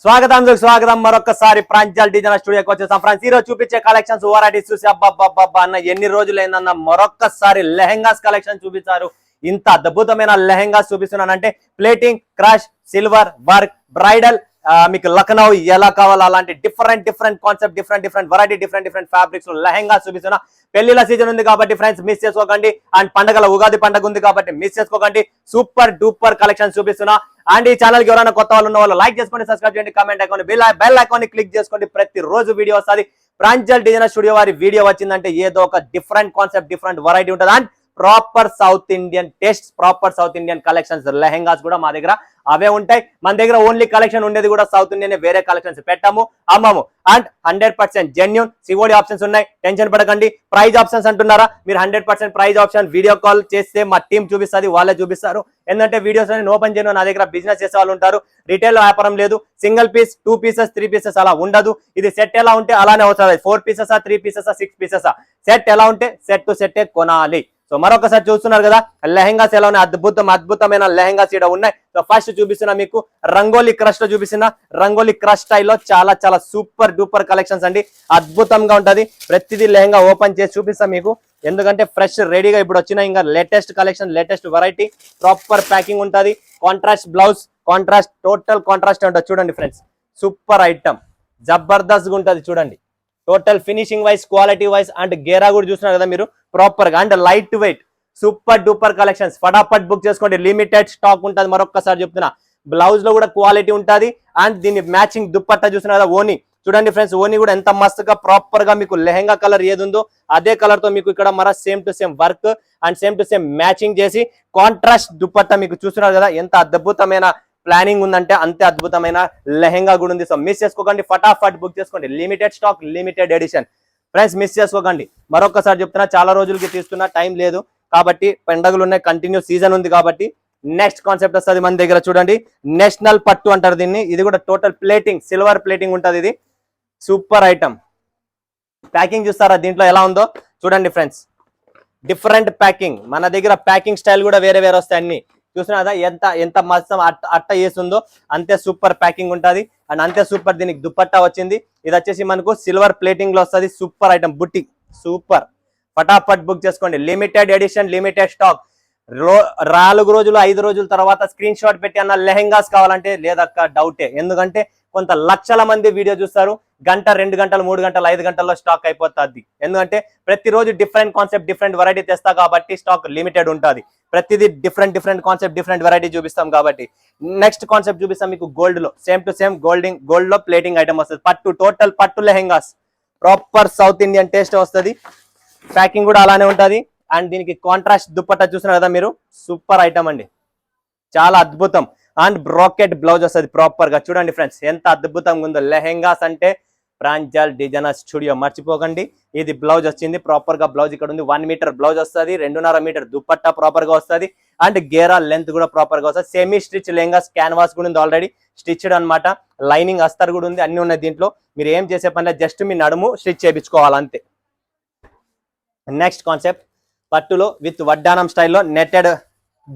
స్వాగతం మరొకసారి ప్రాంజల్ డిజైనర్ స్టూడియోకి వచ్చేసాం ఫ్రెండ్స్. ఈ రోజు చూపించే కలెక్షన్స్ వెరైటీస్ చూసి అబ్బబ్బబ్బబ్బా అన్న ఎన్ని రోజులైందన్న మరొకసారి లెహెంగాస్ కలెక్షన్ చూపించారు. ఇంత అద్భుతమైన లెహెంగాస్ చూపిస్తున్నానంటే plating, crush, silver work, bridal, మీకు లక్నో ఎలా కావాలో అలాంటి different concept, different variety, different fabrics lehengas చూపిస్తున్నా. పెళ్లిల సీజన్ ఉంది కాబట్టి ఫ్రెండ్స్ మిస్ చేసుకోకండి. అండ్ పండగల ఉగాది పండుగ ఉంది కాబట్టి మిస్ చేసుకోకండి. సూపర్ డూపర్ కలెక్షన్ చూపిస్తున్నా. అండ్ ఈ ఛానల్ కి ఎవరైనా కొత్త వాళ్ళు ఉన్న వాళ్ళు లైక్ చేసుకోండి, సబ్స్క్రైబ్ చేయండి, comment icon bell icon click చేసుకోండి. ప్రతి రోజు వీడియో వస్తుంది. ప్రాంజల్ డిజైనర్ స్టూడియో వారి వీడియో వచ్చిందంటే ఏదో ఒక డిఫరెంట్ కాన్సెప్ట్, డిఫరెంట్ వెరైటీ ఉంటుంది. And proper south Indian taste, proper south Indian collections, lehengas కూడా మా దగ్గర అవే ఉంటాయి. మన దగ్గర ఓన్లీ కలెక్షన్ ఉండేది కూడా సౌత్ ఇండియన్, వేరే కలెక్షన్స్ పెట్టాము, అమ్మము. అండ్ 100% జెన్యూన్ సిఓడి ఆప్షన్స్ ఉన్నాయి. టెన్షన్ పడకండి. ప్రైజ్ ఆప్షన్స్ అంటున్నారా, మీరు 100% ప్రైజ్ ఆప్షన్ వీడియో కాల్ చేస్తే మా టీం చూపిస్తుంది, వాళ్ళే చూపిస్తారు. ఎందుకంటే వీడియోస్ అని ఓపెన్ చేయను, నా దగ్గర బిజినెస్ చేసే వాళ్ళు ఉంటారు. రిటైల్ వ్యాపారం లేదు. సింగిల్ పీస్, 2 పీసెస్, 3 పీసెస్ అలా ఉండదు. ఇది సెట్ ఎలా ఉంటే అలానే అవుతుంది. 4 పీసెస్, 3 పీసెస్, 6 పీసెస్, సెట్ ఎలా ఉంటే సెట్ టు సెట్ కొనాలి. సో మరొకసారి చూస్తున్నారు కదా లెహెంగాస్ ఎలా ఉన్నాయి, అద్భుతమైన లెహెంగాస్ ఇక్కడ ఉన్నాయి. సో ఫస్ట్ చూపిస్తున్నా మీకు రంగోలీ క్రష్ లో చూపిస్తున్నా. రంగోలీ క్రష్ స్టైల్లో చాలా సూపర్ డూపర్ కలెక్షన్స్ అండి. అద్భుతంగా ఉంటది. ప్రతిదీ లెహెంగా ఓపెన్ చేసి చూపిస్తా మీకు, ఎందుకంటే ఫ్రెష్ రెడీగా ఇప్పుడు వచ్చిన ఇంకా latest collection, latest variety. Proper packing ఉంటుంది. Contrast blouse, contrast, total contrast ఉంటుంది. చూడండి ఫ్రెండ్స్, సూపర్ ఐటమ్, జబర్దస్త్ గా ఉంటుంది. చూడండి total finishing wise, quality wise. And గేరా కూడా చూస్తున్నారు కదా మీరు ప్రాపర్ గా. And light weight, super duper collections. ఫటాఫట్ బుక్ చేసుకోండి, లిమిటెడ్ స్టాక్ ఉంటుంది. మరొకసారి చెప్తున్నా, బ్లౌజ్ లో కూడా క్వాలిటీ ఉంటుంది. అండ్ దీన్ని మ్యాచింగ్ దుప్పట్టా చూస్తున్నారు కదా ఓని, చూడండి ఫ్రెండ్స్, ఓని కూడా ఎంత మస్తుగా ప్రాపర్ గా మీకు లెహెంగా కలర్ ఏది ఉందో అదే కలర్ తో మీకు ఇక్కడ మర same to same work and same to same matching చేసి కాంట్రాస్ట్ దుప్పట్టా మీకు చూస్తున్నారు కదా. ఎంత అద్భుతమైన ప్లానింగ్ ఉందంటే అంతే అద్భుతమైన లెహెంగా కూడా ఉంది. సో మిస్ చేసుకోకండి, ఫటాఫట్ బుక్ చేసుకోండి. Limited stock, limited edition friends, miss చేసుకోకండి. మరొకసారి చెప్తున్నా, చాలా రోజులకి తీస్తున్నా, టైం లేదు కాబట్టి, పండుగలు ఉన్నాయి, కంటిన్యూ సీజన్ ఉంది కాబట్టి. నెక్స్ట్ కాన్సెప్ట్ వస్తుంది మన దగ్గర. చూడండి, నేషనల్ పట్టు అంటారు దీన్ని. ఇది కూడా టోటల్ ప్లేటింగ్, సిల్వర్ ప్లేటింగ్ ఉంటుంది. ఇది సూపర్ ఐటమ్. ప్యాకింగ్ చూస్తారా దీంట్లో ఎలా ఉందో చూడండి ఫ్రెండ్స్. డిఫరెంట్ ప్యాకింగ్, మన దగ్గర ప్యాకింగ్ స్టైల్ కూడా వేరే వస్తాయి అన్ని. చూసినా ఎంత మస్తం అట్ట వేస్తుందో అంతే సూపర్ ప్యాకింగ్ ఉంటుంది. అండ్ అంతే సూపర్ దీనికి దుపట్టా వచ్చింది. ఇది వచ్చేసి మనకు సిల్వర్ ప్లేటింగ్ లో వస్తుంది. సూపర్ ఐటమ్, బుట్టి సూపర్. ఫటాఫట్ బుక్ చేసుకోండి. Limited edition, limited stock. 4 రోజులు 5 రోజుల తర్వాత స్క్రీన్ షాట్ పెట్టి అన్న లెహెంగాస్ కావాలంటే లేదక్క డౌటే. ఎందుకంటే కొంత లక్షల మంది వీడియో చూస్తారు, గంట, 2 గంటలు, 3 గంటలు, 5 గంటల్లో స్టాక్ అయిపోతుంది. ఎందుకంటే ప్రతిరోజు డిఫరెంట్ కాన్సెప్ట్, డిఫరెంట్ వెరైటీ తెస్తా కాబట్టి స్టాక్ లిమిటెడ్ ఉంటుంది. ప్రతిదీ డిఫరెంట్ కాన్సెప్ట్, డిఫరెంట్ వెరైటీ చూపిస్తాం కాబట్టి. నెక్స్ట్ కాన్సెప్ట్ చూపిస్తాం మీకు గోల్డ్ లో, సేమ్ టు సేమ్ గోల్డ్ లో ప్లేటింగ్ ఐటమ్ వస్తుంది. పట్టు, టోటల్ పట్టు lehengas, proper south Indian taste వస్తుంది. ప్యాకింగ్ కూడా అలానే ఉంటుంది. అండ్ దీనికి కాంట్రాస్ట్ దుప్పట్టా చూస్తున్నారు కదా మీరు, సూపర్ ఐటమ్ అండి, చాలా అద్భుతం. అండ్ బ్రాకెట్ బ్లౌజ్ వస్తుంది ప్రాపర్ గా. చూడండి ఫ్రెండ్స్ ఎంత అద్భుతంగా ఉందో. లెహెంగాస్ అంటే ప్రాంజల్ డిజైనర్ స్టూడియో, మర్చిపోకండి. ఇది బ్లౌజ్ వచ్చింది ప్రాపర్ గా. బ్లౌజ్ ఇక్కడ ఉంది. 1 మీటర్ బ్లౌజ్ వస్తుంది. 2.5 మీటర్ దుప్పట్టా ప్రాపర్ గా వస్తుంది. అండ్ గేరా లెంత్ కూడా ప్రాపర్ గా వస్తుంది. సెమీ స్టిచ్ లెహెంగాస్, క్యాన్వాస్ కూడా ఉంది ఆల్రెడీ స్టిచ్డ్ అనమాట. లైనింగ్ అస్తర్ కూడా ఉంది, అన్ని ఉన్నాయి దీంట్లో. మీరు ఏం చేసే పని, జస్ట్ మీ నడుము స్టిచ్ చేయించుకోవాలి అంతే. నెక్స్ట్ కాన్సెప్ట్, పట్టులో విత్ వడ్డానం స్టైల్లో netted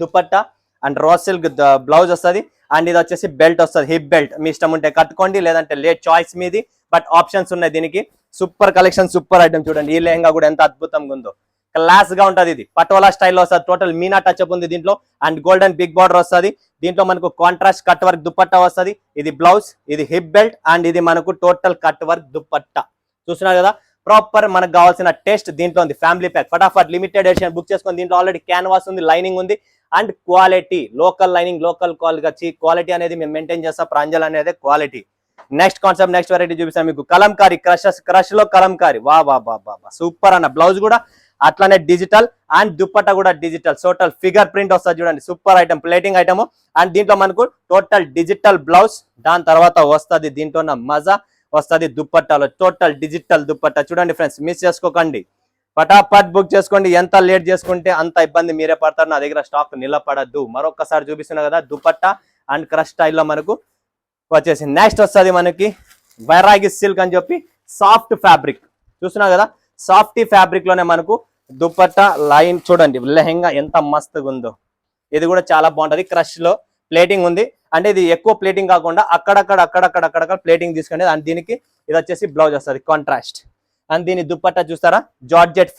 dupatta and raw silk blouse వస్తుంది. అండ్ ఇది వచ్చేసి బెల్ట్ వస్తుంది, హిప్ బెల్ట్. మీ ఇష్టం ఉంటే కట్టుకోండి, లేదంటే లేట్ చాయిస్ మీది. బట్ ఆప్షన్స్ ఉన్నాయి దీనికి. Super collection, super item. చూడండి ఈ లెహంగా కూడా ఎంత అద్భుతంగా ఉందో, క్లాస్ గా ఉంటుంది. ఇది పటోలా స్టైల్లో వస్తుంది. టోటల్ మీనా టచ్అప్ ఉంది దీంట్లో. అండ్ గోల్డెన్ బిగ్ బార్డర్ వస్తుంది. దీంట్లో మనకు కాంట్రాస్ట్ కట్ వర్క్ దుపట్టా వస్తుంది. ఇది బ్లౌజ్, ఇది హిప్ బెల్ట్, అండ్ ఇది మనకు టోటల్ కట్ వర్క్ దుపట్టా. చూస్తున్నారు కదా, ప్రాపర్ మనకు కావాల్సిన టేస్ట్ దీంట్లో ఉంది. ఫ్యామిలీ ప్యాక్, ఫటాఫట్ లిమిటెడ్ ఎడిషన్ బుక్ చేసుకొని. దీంట్లో ఆల్రెడీ క్యాన్వాస్ ఉంది, లైనింగ్ ఉంది. And quality, local lining, local quality అనేది మేము మెయింటైన్ చేస్తాం. ప్రాంజల్ అనేది quality. Next concept, next variety చూపిస్తాం మీకు. కలంకారీ క్రష్ లో కలంకారీ. వా సూపర్ అన్న. బ్లౌజ్ కూడా అట్లానే డిజిటల్ అండ్ దుప్పట్టా కూడా డిజిటల్. టోటల్ ఫిగర్ ప్రింట్ వస్తుంది చూడండి, super item, plating item. And దీంట్లో మనకు టోటల్ డిజిటల్ బ్లౌజ్, దాని తర్వాత వస్తుంది దీంట్లో మజా వస్తుంది దుప్పట్టాలో. Total digital dupatta. చూడండి ఫ్రెండ్స్, మిస్ చేసుకోకండి. ఫటాఫట్ బుక్ చేసుకోండి. ఎంత లేట్ చేసుకుంటే అంత ఇబ్బంది మీరే పడతారు. నా దగ్గర స్టాక్ నిలబడద్దు. మరొకసారి చూపిస్తున్నా కదా, దుపట్టా అండ్ క్రష్ స్టైల్లో మనకు వచ్చేసి. నెక్స్ట్ వస్తుంది మనకి వైరాగి సిల్క్ అని చెప్పి సాఫ్ట్ ఫ్యాబ్రిక్. చూస్తున్నా కదా, సాఫ్టీ ఫ్యాబ్రిక్ లోనే మనకు దుపట్టా లైన్. చూడండి లెహెంగా ఎంత మస్తుగా ఉందో. ఇది కూడా చాలా బాగుంటది. క్రష్ లో ప్లేటింగ్ ఉంది. అంటే ఇది ఎక్కువ ప్లేటింగ్ కాకుండా అక్కడక్కడ ప్లేటింగ్ తీసుకునేది. అండ్ దీనికి ఇది వచ్చేసి బ్లౌజ్ వస్తుంది కాంట్రాస్ట్. అండ్ దీని దుప్పట్టా చూస్తారా, జార్జెట్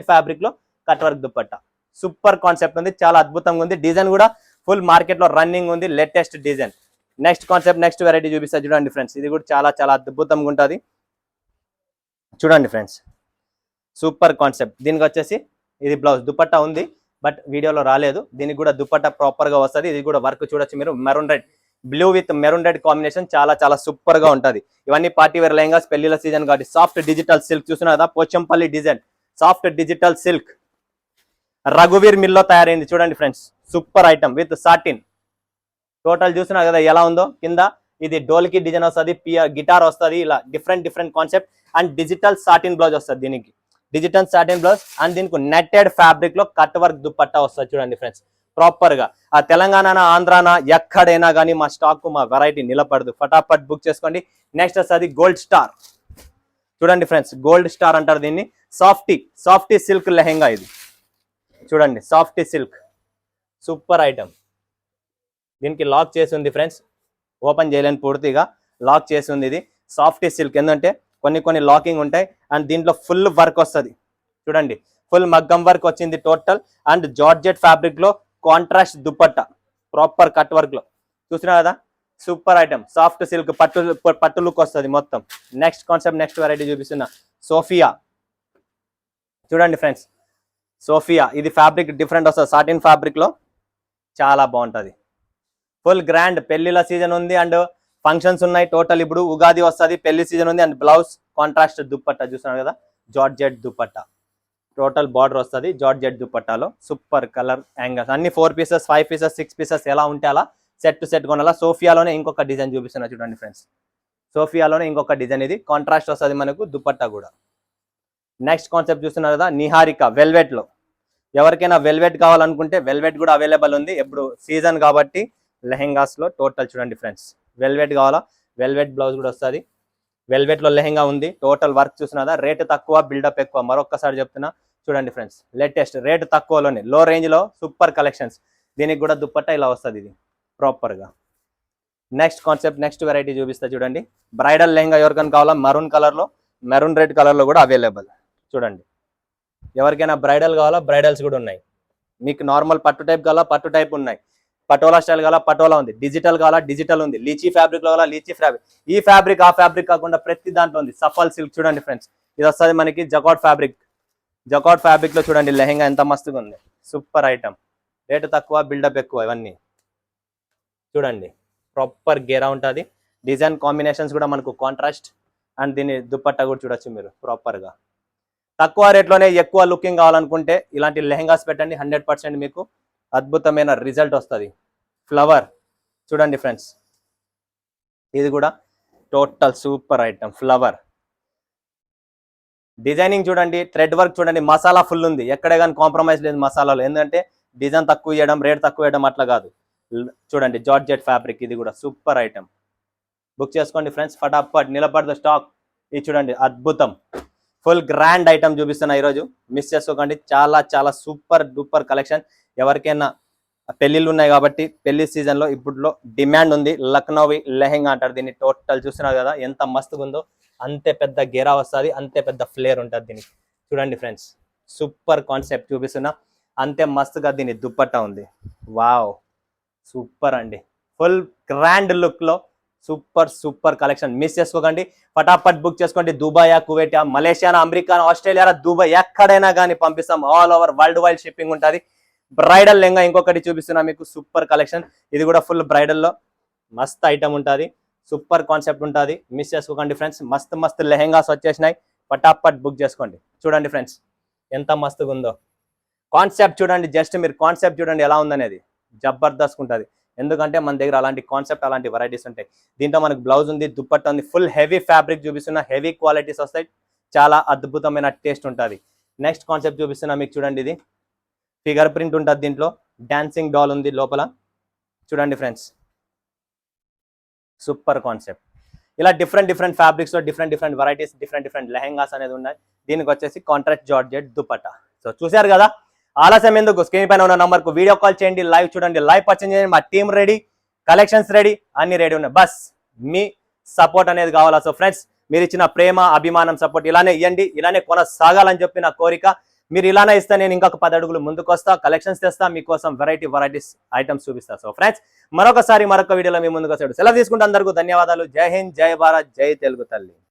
ఫ్యాబ్రిక్ లో cut work dupatta. Super concept ఉంది, చాలా అద్భుతంగా ఉంది. డిజైన్ కూడా ఫుల్ మార్కెట్ లో రన్నింగ్ ఉంది, latest design. Next concept, next variety చూపిస్తా చూడండి ఫ్రెండ్స్. ఇది కూడా చాలా చాలా అద్భుతంగా ఉంటుంది. చూడండి ఫ్రెండ్స్, సూపర్ కాన్సెప్ట్. దీనికి వచ్చేసి ఇది బ్లౌజ్, దుపట్టా ఉంది బట్ వీడియోలో రాలేదు. దీనికి కూడా దుపట్టా ప్రాపర్ గా వస్తుంది. ఇది కూడా వర్క్ చూడొచ్చు మీరు, maroon red, blue with maroon red combination చాలా చాలా సూపర్ గా ఉంటుంది. ఇవన్నీ పార్టీ వేర్ లెహంగాస్, పెళ్లిల సీజన్ కాబట్టి. సాఫ్ట్ డిజిటల్ సిల్క్ చూస్తున్నారు కదా, Pochampally design, soft digital silk రఘువీర్ మిల్లో తయారైంది. చూడండి friends, super item with satin. Total చూస్తున్నారు కదా ఎలా ఉందో. కింద ఇది డోల్కి డిజైన్ వస్తుంది, గిటార్ వస్తుంది, ఇలా different concept. And digital satin blouse వస్తుంది దీనికి, డిజిటల్ సాటిన్ బ్లౌజ్. అండ్ దీనికి నెట్టెడ్ ఫ్యాబ్రిక్ లో కట్ వర్క్ దుపట్టా వస్తుంది. చూడండి ఫ్రెండ్స్, ప్రాపర్ గా ఆ తెలంగాణ, ఆంధ్రాన ఎక్కడైనా కానీ మా స్టాక్, మా వెరైటీ నిలబడదు. ఫటాఫట్ బుక్ చేసుకోండి. నెక్స్ట్ వస్తుంది గోల్డ్ స్టార్. చూడండి ఫ్రెండ్స్, గోల్డ్ స్టార్ అంటారు దీన్ని. సాఫ్టీ సిల్క్ లెహెంగా ఇది. చూడండి, సాఫ్టీ సిల్క్, సూపర్ ఐటమ్. దీనికి లాక్ చేసి ఉంది ఫ్రెండ్స్, ఓపెన్ చేయలేని పూర్తిగా లాక్ చేసి ఉంది. ఇది సాఫ్టీ సిల్క్, ఎందుకంటే కొన్ని లాకింగ్ ఉంటాయి. అండ్ దీంట్లో ఫుల్ వర్క్ వస్తుంది. చూడండి, ఫుల్ మగ్గం వర్క్ వచ్చింది టోటల్. అండ్ జార్జెట్ ఫ్యాబ్రిక్ లో contrast dupatta, proper cut work లో. చూసినా కదా, సూపర్ ఐటమ్. సాఫ్ట్ సిల్క్ పట్టు లుక్ వస్తుంది మొత్తం. నెక్స్ట్ కాన్సెప్ట్, నెక్స్ట్ వెరైటీ చూపిస్తున్నా, సోఫియా. చూడండి ఫ్రెండ్స్, సోఫియా ఇది ఫ్యాబ్రిక్ డిఫరెంట్ వస్తుంది, సాటిన్ ఫ్యాబ్రిక్ లో చాలా బాగుంటుంది. ఫుల్ గ్రాండ్, పెళ్లిల సీజన్ ఉంది అండ్ ఫంక్షన్స్ ఉన్నాయి. టోటల్ ఇప్పుడు ఉగాది వస్తుంది, పెళ్లి సీజన్ ఉంది. అండ్ బ్లౌజ్ కాంట్రాస్ట్ దుపట్టా చూస్తున్నారు కదా, జార్జెట్ దుపట్టా. టోటల్ బార్డర్ వస్తుంది జార్జెట్ దుపట్టాలో. సూపర్ కలర్ యాంగల్స్, అన్ని 4 పీసెస్, 5 పీసెస్, 6 పీసెస్ ఎలా ఉంటే అలా సెట్ టు సెట్ కొనాలా. సోఫియాలోనే ఇంకొక డిజైన్ చూపిస్తున్నా చూడండి ఫ్రెండ్స్. సోఫియాలోనే ఇంకొక డిజైన్, ఇది కాంట్రాస్ట్ వస్తుంది మనకు దుపట్టా కూడా. నెక్స్ట్ కాన్సెప్ట్ చూస్తున్నారు కదా, నిహారిక వెల్వెట్ లో. ఎవరికైనా వెల్వెట్ కావాలనుకుంటే వెల్వెట్ కూడా అవైలబుల్ ఉంది. ఎప్పుడు సీజన్ కాబట్టి లెహెంగాస్ లో టోటల్ చూడండి ఫ్రెండ్స్, వెల్వెట్ కావాలా, వెల్వెట్ బ్లౌజ్ కూడా వస్తుంది. వెల్వెట్ లో లెహెంగా ఉంది. టోటల్ వర్క్ చూసినాదా, రేట్ తక్కువ, బిల్డప్ ఎక్కువ. మరొకసారి చెప్తున్నా చూడండి ఫ్రెండ్స్, లేటెస్ట్, రేట్ తక్కువలోనే, లో రేంజ్ లో సూపర్ కలెక్షన్స్. దీనికి కూడా దుపట్టా ఇలా వస్తుంది, ఇది ప్రాపర్ గా. నెక్స్ట్ కాన్సెప్ట్, నెక్స్ట్ వెరైటీ చూపిస్తా చూడండి. బ్రైడల్ లెహంగా ఎవరికైనా కావాలా, మరూన్ కలర్ లో, మెరూన్ రెడ్ కలర్ లో కూడా అవైలబుల్. చూడండి, ఎవరికైనా బ్రైడల్ కావాలా, బ్రైడల్స్ కూడా ఉన్నాయి. మీకు నార్మల్ పట్టు టైప్ కావాలా, పట్టు టైప్ ఉన్నాయి. పటోలా స్టైల్ కావాలా, పటోలా ఉంది. డిజిటల్ కావాలా, డిజిటల్ ఉంది. లీచీ ఫ్యాబ్రిక్ కావాలా, లీచీ ఫ్యాబ్రిక్. ఈ ఫ్యాబ్రిక్ ఆ ఫ్యాబ్రిక్ కాకుండా ప్రతి దాంట్లో ఉంది. సఫల్ సిల్క్ చూడండి ఫ్రెండ్స్, ఇది వస్తుంది మనకి జకాట్ ఫ్యాబ్రిక్ లో. చూడండి లెహెంగా ఎంత మస్తుగా ఉంది, సూపర్ ఐటమ్. రేటు తక్కువ, బిల్డప్ ఎక్కువ. ఇవన్నీ చూడండి, ప్రాపర్ గేరా ఉంటుంది. డిజైన్ కాంబినేషన్స్ కూడా మనకు కాంట్రాస్ట్. అండ్ దీని దుపట్టా కూడా చూడొచ్చు మీరు ప్రాపర్ గా. తక్కువ రేట్లోనే ఎక్కువ లుకింగ్ కావాలనుకుంటే ఇలాంటి లెహెంగాస్ పెట్టండి, 100% మీకు అద్భుతమైన రిజల్ట్ వస్తుంది. ఫ్లవర్ చూడండి ఫ్రెండ్స్, ఇది కూడా total super item. Flower designing చూడండి, థ్రెడ్ వర్క్ చూడండి, మసాలా ఫుల్ ఉంది. ఎక్కడే కానీ కాంప్రమైజ్ లేదు మసాలాలో. ఎందుకంటే డిజైన్ తక్కువ ఇవ్వడం, రేట్ తక్కువ ఇవ్వడం అట్లా కాదు. చూడండి జార్జెట్ ఫ్యాబ్రిక్, ఇది కూడా సూపర్ ఐటమ్. బుక్ చేసుకోండి ఫ్రెండ్స్, ఫటాఫట్ నిలబడదు స్టాక్. ఇది చూడండి అద్భుతం, ఫుల్ గ్రాండ్ ఐటమ్ చూపిస్తున్నా ఈరోజు, మిస్ చేసుకోకండి. చాలా చాలా సూపర్ డూపర్ కలెక్షన్. ఎవరికైనా పెళ్లిళ్ళు ఉన్నాయి కాబట్టి పెళ్లి సీజన్ లో ఇప్పుడు డిమాండ్ ఉంది. లక్నోవి లెహెంగా అంటారు దీన్ని. టోటల్ చూస్తున్నారు కదా ఎంత మస్తుగా ఉందో. అంతే పెద్ద గేరా వస్తుంది, అంతే పెద్ద ఫ్లేర్ ఉంటుంది దీనికి. చూడండి ఫ్రెండ్స్, సూపర్ కాన్సెప్ట్ చూపిస్తున్నా. అంతే మస్తుగా దీని దుపట్టా ఉంది. వావ్, సూపర్ అండి. ఫుల్ గ్రాండ్ లుక్ లో సూపర్ కలెక్షన్. మిస్ చేసుకోకండి, ఫటాఫట్ బుక్ చేసుకోండి. Dubai, Kuwait, Malaysia, America, Australia, Dubai ఎక్కడైనా కానీ పంపిస్తాం. All over world wide shipping ఉంటుంది. బ్రైడల్ లెహంగా ఇంకొకటి చూపిస్తున్నా మీకు, సూపర్ కలెక్షన్. ఇది కూడా ఫుల్ బ్రైడల్ లో మస్త్ ఐటమ్ ఉంటుంది, సూపర్ కాన్సెప్ట్ ఉంటుంది. మిస్ చేసుకోకండి ఫ్రెండ్స్, మస్త్ లెహెంగాస్ వచ్చేసినాయి. ఫటాఫట్ బుక్ చేసుకోండి. చూడండి ఫ్రెండ్స్ ఎంత మస్తుగా ఉందో కాన్సెప్ట్. చూడండి జస్ట్ మీరు కాన్సెప్ట్ చూడండి ఎలా ఉందనేది, జబర్దస్త్ ఉంటుంది. ఎందుకంటే మన దగ్గర అలాంటి కాన్సెప్ట్, అలాంటి వెరైటీస్ ఉంటాయి. దీంట్లో మనకు బ్లౌజ్ ఉంది, దుపట్టా ఉంది. ఫుల్ హెవీ ఫ్యాబ్రిక్ చూపిస్తున్నా, హెవీ క్వాలిటీస్ వస్తాయి. చాలా అద్భుతమైన టేస్ట్ ఉంటుంది. నెక్స్ట్ కాన్సెప్ట్ చూపిస్తున్నా మీకు, చూడండి ఇది ఫిగర్ ప్రింట్ ఉంటుంది. దీంట్లో డాన్సింగ్ డాల్ ఉంది లోపల. చూడండి ఫ్రెండ్స్, సూపర్ కాన్సెప్ట్. ఇలా డిఫరెంట్ ఫ్యాబ్రిక్స్ లో డిఫరెంట్ వెరైటీస్, డిఫరెంట్ లెహెంగాస్ అనేది ఉన్నాయి. దీనికి వచ్చేసి కాంట్రాస్ట్ జార్జెట్ దుపట్టా. సో చూశారు కదా, ఆలస్యం ఎందుకు, స్క్రీన్ పైన ఉన్న నంబర్కు వీడియో కాల్ చేయండి, లైవ్ చూడండి, లైవ్ పర్చేజ్ చేయండి. మా టీం రెడీ, కలెక్షన్స్ రెడీ, అన్ని రెడీ ఉన్నాయి. బస్ మీ సపోర్ట్ అనేది కావాలా. సో ఫ్రెండ్స్, మీరు ఇచ్చిన ప్రేమ, అభిమానం, సపోర్ట్ ఇలానే ఇవ్వండి, ఇలానే కొనసాగాలని చెప్పి నా కోరిక. మీరు ఇలానే ఇస్తే నేను ఇంకొక 10 అడుగులు ముందుకు వస్తా, కలెక్షన్స్ తెస్తా, మీకోసం వెరైటీస్ ఐటమ్స్ చూపిస్తా. సో ఫ్రెండ్స్, మరొక వీడియోలో మీ ముందుకు వస్తాడు. సెలవు తీసుకుంటే అందరికీ ధన్యవాదాలు. జై హింద్, జై భారత్, జై తెలుగు తల్లి.